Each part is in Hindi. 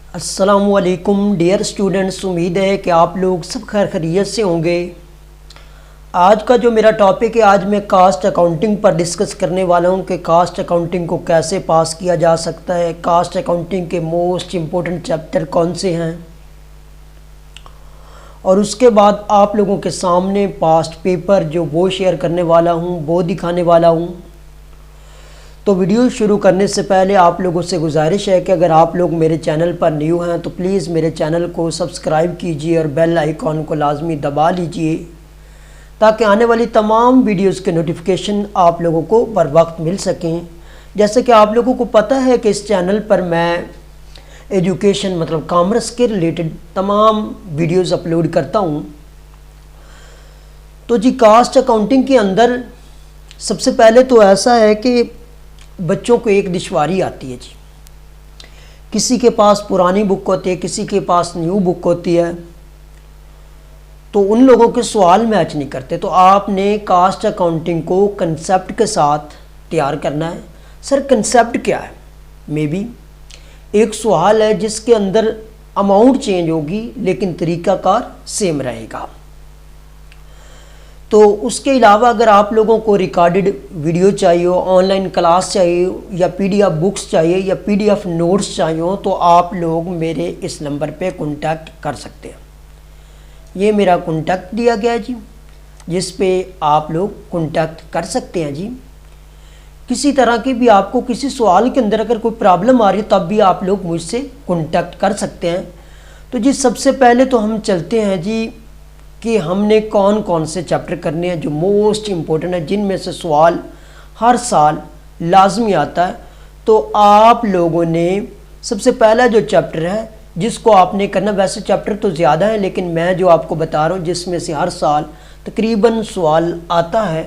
अस्सलामुअलैकुम डियर स्टूडेंट्स, उम्मीद है कि आप लोग सब खैरियत से होंगे। आज का जो मेरा टॉपिक है, आज मैं कास्ट अकाउंटिंग पर डिस्कस करने वाला हूं कि कास्ट अकाउंटिंग को कैसे पास किया जा सकता है, कास्ट अकाउंटिंग के मोस्ट इम्पोर्टेंट चैप्टर कौन से हैं, और उसके बाद आप लोगों के सामने पास्ट पेपर जो वो शेयर करने वाला हूं, वो दिखाने वाला हूं। तो वीडियो शुरू करने से पहले आप लोगों से गुजारिश है कि अगर आप लोग मेरे चैनल पर न्यू हैं तो प्लीज़ मेरे चैनल को सब्सक्राइब कीजिए और बेल आइकॉन को लाजमी दबा लीजिए ताकि आने वाली तमाम वीडियोस के नोटिफिकेशन आप लोगों को बर वक्त मिल सकें। जैसे कि आप लोगों को पता है कि इस चैनल पर मैं एजुकेशन मतलब कॉमर्स के रिलेटेड तमाम वीडियोस अपलोड करता हूँ। तो जी, कास्ट अकाउंटिंग के अंदर सबसे पहले तो ऐसा है कि बच्चों को एक दुश्वारी आती है जी। किसी के पास पुरानी बुक होती है, किसी के पास न्यू बुक होती है, तो उन लोगों के सवाल मैच नहीं करते। तो आपने कास्ट अकाउंटिंग को कंसेप्ट के साथ तैयार करना है। सर कंसेप्ट क्या है? मे बी एक सवाल है जिसके अंदर अमाउंट चेंज होगी लेकिन तरीकाकार सेम रहेगा। तो उसके अलावा अगर आप लोगों को रिकॉर्डेड वीडियो चाहिए हो, ऑनलाइन क्लास चाहिए या पीडीएफ बुक्स चाहिए या पीडीएफ नोट्स चाहिए हो, तो आप लोग मेरे इस नंबर पे कांटेक्ट कर सकते हैं। ये मेरा कांटेक्ट दिया गया है जी, जिस पे आप लोग कांटेक्ट कर सकते हैं जी। किसी तरह की भी आपको किसी सवाल के अंदर अगर कोई प्रॉब्लम आ रही है तब भी आप लोग मुझसे कांटेक्ट कर सकते हैं। तो जी सबसे पहले तो हम चलते हैं जी कि हमने कौन कौन से चैप्टर करने हैं जो मोस्ट इम्पोर्टेंट है, जिनमें से सवाल हर साल लाजमी आता है। तो आप लोगों ने सबसे पहला जो चैप्टर है जिसको आपने करना, वैसे चैप्टर तो ज़्यादा है लेकिन मैं जो आपको बता रहा हूँ जिसमें से हर साल तकरीबन सवाल आता है,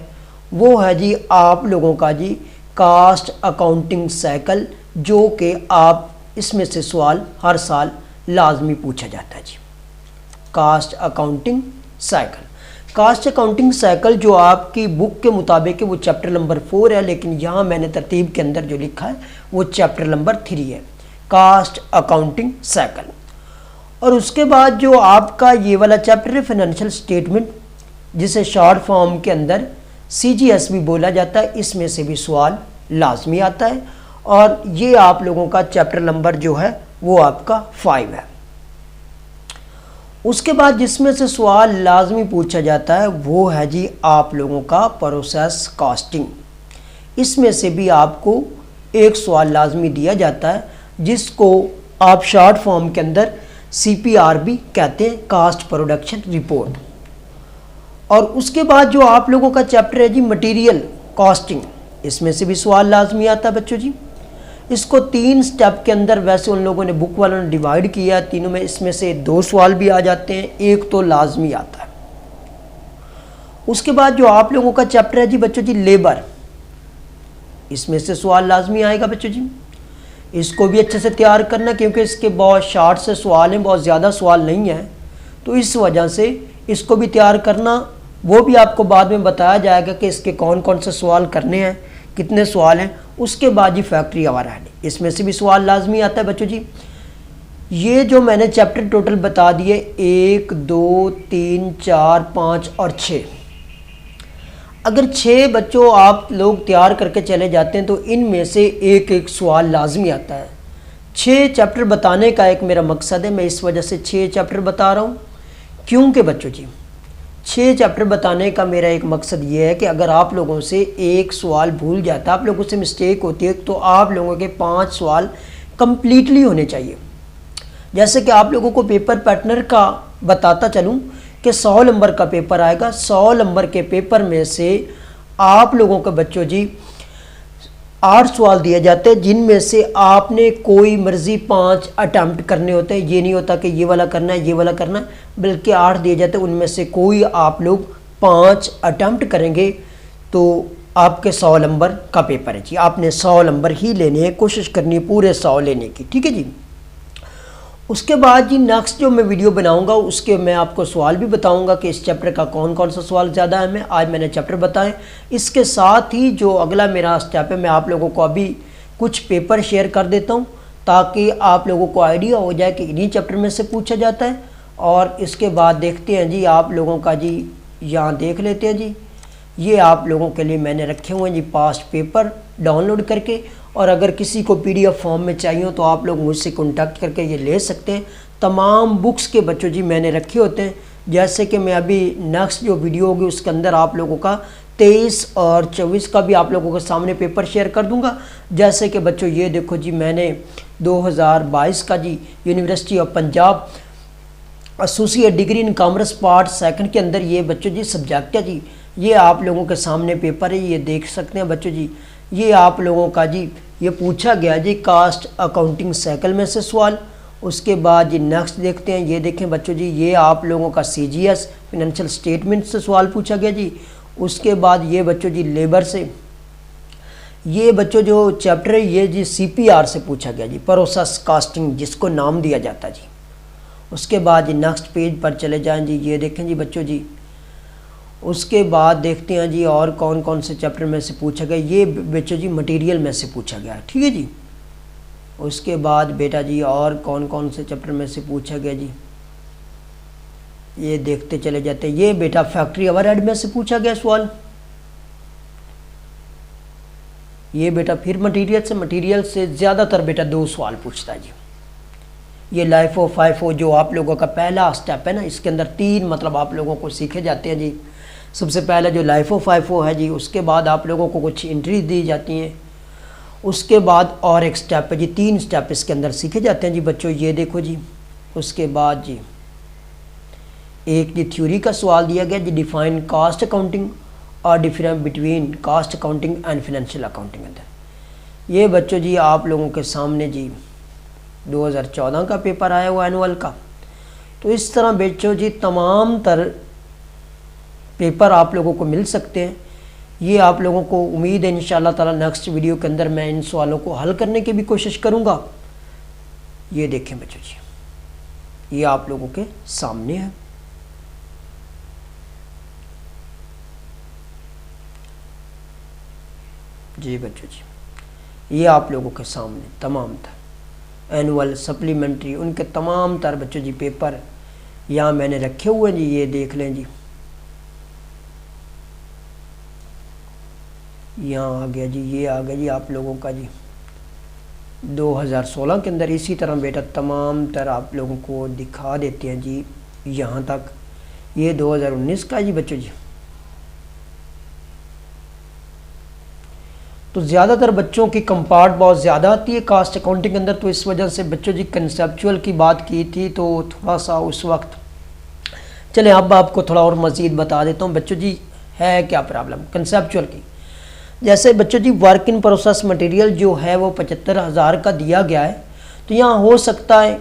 वो है जी आप लोगों का जी कास्ट अकाउंटिंग साइकिल, जो कि आप इसमें से सवाल हर साल लाजमी पूछा जाता है जी। Cost accounting cycle, cost accounting cycle जो आपकी बुक के मुताबिक है वो चैप्टर नंबर 4 है, लेकिन यहाँ मैंने तरतीब के अंदर जो लिखा है वो चैप्टर नंबर 3 है, कास्ट अकाउंटिंग साइकिल। और उसके बाद जो आपका ये वाला चैप्टर है फाइनेंशियल स्टेटमेंट, जिसे शॉर्ट फॉर्म के अंदर CGS भी बोला जाता है, इसमें से भी सवाल लाजमी आता है। और ये आप लोगों का चैप्टर नंबर जो है वो आपका 5 है। उसके बाद जिसमें से सवाल लाजमी पूछा जाता है वो है जी आप लोगों का प्रोसेस कॉस्टिंग। इसमें से भी आपको एक सवाल लाजमी दिया जाता है जिसको आप शॉर्ट फॉर्म के अंदर CPR भी कहते हैं, कास्ट प्रोडक्शन रिपोर्ट। और उसके बाद जो आप लोगों का चैप्टर है जी मटेरियल कॉस्टिंग, इसमें से भी सवाल लाजमी आता है बच्चों जी। इसको 3 स्टेप के अंदर वैसे उन लोगों ने बुक वालों ने डिवाइड किया है तीनों में, इसमें से 2 सवाल भी आ जाते हैं, एक तो लाजमी आता है। उसके बाद जो आप लोगों का चैप्टर है जी बच्चों जी लेबर, इसमें से सवाल लाजमी आएगा बच्चों जी। इसको भी अच्छे से तैयार करना क्योंकि इसके बहुत शार्ट से सवाल हैं, बहुत ज़्यादा सवाल नहीं है, तो इस वजह से इसको भी तैयार करना। वो भी आपको बाद में बताया जाएगा कि इसके कौन कौन से सवाल करने हैं, कितने सवाल हैं। उसके बाद जी फैक्ट्री ओवरहेड, इसमें से भी सवाल लाजमी आता है बच्चों जी। ये जो मैंने चैप्टर टोटल बता दिए 1 2 3 4 5 और 6, अगर 6 बच्चों आप लोग तैयार करके चले जाते हैं तो इनमें से एक एक सवाल लाजमी आता है। 6 चैप्टर बताने का एक मेरा मकसद है, मैं इस वजह से 6 चैप्टर बता रहा हूँ। क्योंकि बच्चों जी 6 चैप्टर बताने का मेरा एक मकसद ये है कि अगर आप लोगों से एक सवाल भूल जाता है, आप लोगों से मिस्टेक होती है, तो आप लोगों के 5 सवाल कंप्लीटली होने चाहिए। जैसे कि आप लोगों को पेपर पैटर्न का बताता चलूँ कि 100 नंबर का पेपर आएगा, 100 नंबर के पेपर में से आप लोगों के बच्चों जी 8 सवाल दिए जाते हैं, जिनमें से आपने कोई मर्जी 5 अटैम्प्ट करने होते हैं। ये नहीं होता कि ये वाला करना है ये वाला करना है, बल्कि 8 दिए जाते हैं, उनमें से कोई आप लोग 5 अटैम्प्ट करेंगे तो आपके 100 नंबर का पेपर है जी। आपने 100 नंबर ही लेने हैं, कोशिश करनी है पूरे 100 लेने की, ठीक है जी। उसके बाद जी नेक्स्ट जो मैं वीडियो बनाऊंगा उसके मैं आपको सवाल भी बताऊंगा कि इस चैप्टर का कौन कौन सा सवाल ज़्यादा है। मैं आज मैंने चैप्टर बताएं, इसके साथ ही जो अगला मेरा स्टेप है मैं आप लोगों को अभी कुछ पेपर शेयर कर देता हूं ताकि आप लोगों को आइडिया हो जाए कि इन्हीं चैप्टर में से पूछा जाता है। और इसके बाद देखते हैं जी आप लोगों का जी, यहाँ देख लेते हैं जी, ये आप लोगों के लिए मैंने रखे हुए हैं जी पास्ट पेपर डाउनलोड करके। और अगर किसी को PDF फॉर्म में चाहिए हो तो आप लोग मुझसे कॉन्टैक्ट करके ये ले सकते हैं। तमाम बुक्स के बच्चों जी मैंने रखे होते हैं, जैसे कि मैं अभी नेक्स्ट जो वीडियो होगी उसके अंदर आप लोगों का 23 और 24 का भी आप लोगों के सामने पेपर शेयर कर दूंगा। जैसे कि बच्चों ये देखो जी, मैंने 2022 का जी university of Punjab associate degree in commerce part second के अंदर ये बच्चों जी सब्जेक्ट है जी, ये आप लोगों के सामने पेपर है, ये देख सकते हैं बच्चों जी। ये आप लोगों का जी ये पूछा गया जी कास्ट अकाउंटिंग साइकिल में से सवाल। उसके बाद जी नेक्स्ट देखते हैं, ये देखें बच्चों जी, ये आप लोगों का CGS फिनेंशियल स्टेटमेंट से सवाल पूछा गया जी। उसके बाद ये बच्चों जी लेबर से, ये बच्चों जो चैप्टर है ये जी CPR से पूछा गया जी, प्रोसेस कास्टिंग जिसको नाम दिया जाता है जी। उसके बाद जी नेक्स्ट पेज पर चले जाएं जी, ये देखें जी बच्चों जी। उसके बाद देखते हैं जी और कौन कौन से चैप्टर में से पूछा गया, ये बच्चों जी मटेरियल में से पूछा गया है, ठीक है जी। उसके बाद बेटा जी और कौन कौन से चैप्टर में से पूछा गया जी, ये देखते चले जाते हैं। ये बेटा फैक्ट्री ओवरहेड में से पूछा गया सवाल। ये बेटा फिर मटेरियल से ज़्यादातर बेटा 2 सवाल पूछता है जी। ये LIFO FIFO जो आप लोगों का पहला स्टेप है ना, इसके अंदर 3 मतलब आप लोगों को सीखे जाते हैं जी। सबसे पहले जो LIFO FIFO है जी, उसके बाद आप लोगों को कुछ एंट्री दी जाती हैं, उसके बाद और एक स्टेप है जी, 3 स्टेप इसके अंदर सीखे जाते हैं जी बच्चों, ये देखो जी। उसके बाद जी एक जी थ्योरी का सवाल दिया गया जी, डिफाइन कास्ट अकाउंटिंग और difference between caste accounting and financial accounting अंदर। ये बच्चों जी आप लोगों के सामने जी 2014 का पेपर आया हुआ एनुअल का। तो इस तरह बच्चों जी तमाम तर पेपर आप लोगों को मिल सकते हैं। ये आप लोगों को उम्मीद है इंशाअल्लाह ताला नेक्स्ट वीडियो के अंदर मैं इन सवालों को हल करने की भी कोशिश करूँगा। ये देखें बच्चों जी, ये आप लोगों के सामने है। जी बच्चों जी, ये आप लोगों के सामने तमाम तर एनुअल सप्लीमेंट्री उनके तमाम तर बच्चों जी पेपर यहाँ मैंने रखे हुए हैं जी, ये देख लें जी। यहाँ आ गया जी, ये आ गया जी आप लोगों का जी 2016 के अंदर। इसी तरह बेटा तमाम तर आप लोगों को दिखा देते हैं जी यहाँ तक। ये 2019 का जी बच्चों जी। तो ज़्यादातर बच्चों की कंपार्ट बहुत ज़्यादा आती है कास्ट अकाउंटिंग के अंदर, तो इस वजह से बच्चों जी कंसेप्चुअल की बात की थी तो थोड़ा सा उस वक्त। चलें अब आपको थोड़ा और मज़ीद बता देता हूँ बच्चों जी है क्या प्रॉब्लम कंसेप्चुअल की। जैसे बच्चों जी वर्क इन प्रोसेस मटेरियल जो है वो 75,000 का दिया गया है, तो यहाँ हो सकता है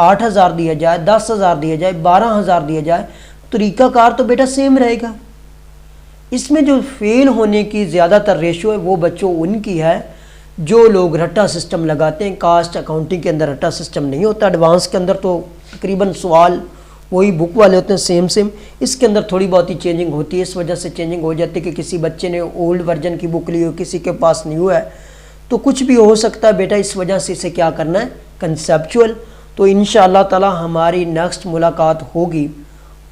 8,000 दिया जाए, 10,000 दिया जाए, 12,000 दिया जाए, तरीकाकार तो बेटा सेम रहेगा। इसमें जो फेल होने की ज़्यादातर रेशो है वो बच्चों उनकी है जो लोग रट्टा सिस्टम लगाते हैं। कास्ट अकाउंटिंग के अंदर रट्टा सिस्टम नहीं होता, एडवांस के अंदर तो तकरीबन सवाल वही बुक वाले होते हैं सेम। इसके अंदर थोड़ी बहुत ही चेंजिंग होती है, इस वजह से चेंजिंग हो जाती है कि किसी बच्चे ने ओल्ड वर्जन की बुक ली हो, किसी के पास न्यू है, तो कुछ भी हो सकता है बेटा। इस वजह से इसे क्या करना है कंसेप्चुअल। तो इंशाअल्लाह ताला हमारी नेक्स्ट मुलाकात होगी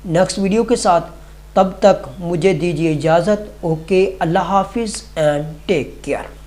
नेक्स्ट वीडियो के साथ। तब तक मुझे दीजिए इजाज़त। ओके, अल्लाह हाफिज़ एंड टेक केयर।